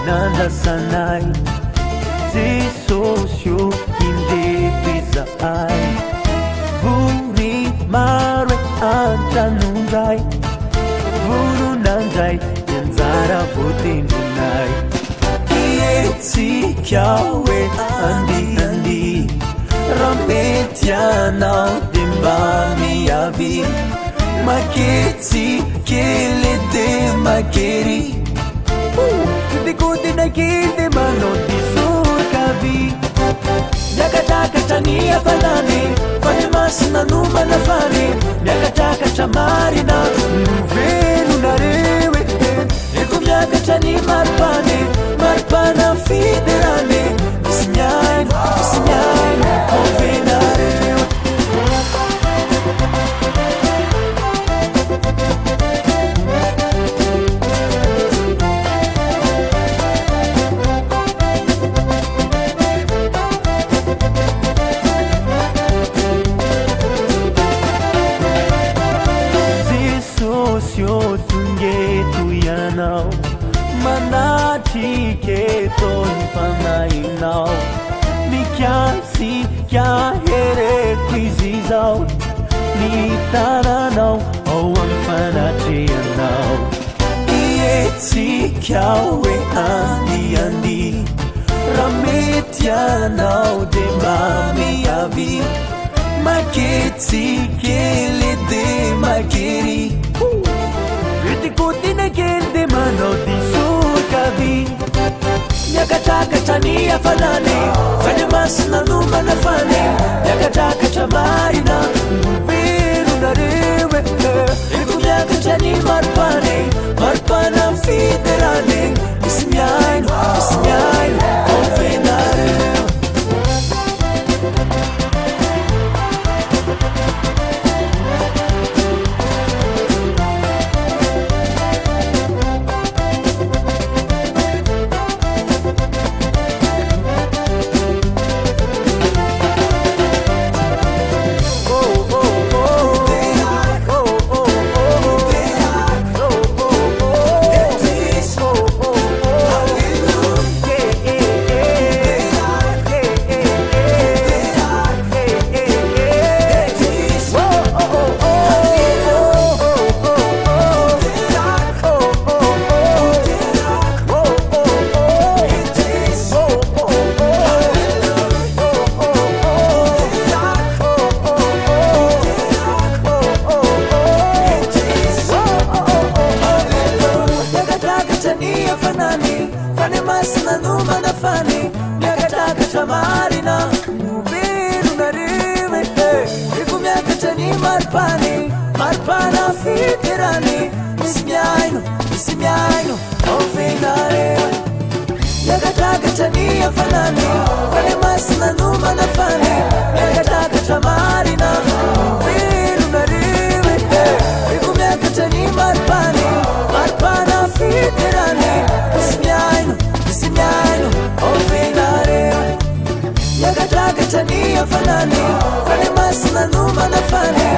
nanda sanay Jesosyo indreto izahay Vory maro antanonday Voronandray anjara voatendronay Ietsika hoe andiany Ramety anao de mba miavy Maketsy kely de makery Kodina kely manao disokavy Miakatrakatra ny hafanany Fa ny masina no manafany Miakatrakatra marina no velonareo Eko miakatra ny maripany Maripana federany Misy miaino ovenareo Manatiketon fanainao Mikiasi kia hereko izy izao Ny taranao ao amin'ny fanatrehanao Ietsika hoe andiany Raha mety anao de mba miavy Maketsy kely de makery Etikodina kely de manao disokavy Miakatrakatra ny hafanany Fa ny masina no manafany Miakatrakatra marina no velonareo Eko miakatra ny maripany Maripana federany Misy miaino ovenareo Maripana federany Misy miaino ovenareo Miakatrakatra ny hafanany Fa ny masina no manafany Miakatrakatra marina velonareo Eko miakatra ny maripany Maripana federany Misy miaino ovenareo Miakatrakatra ny hafanany Fa ny masina no manafany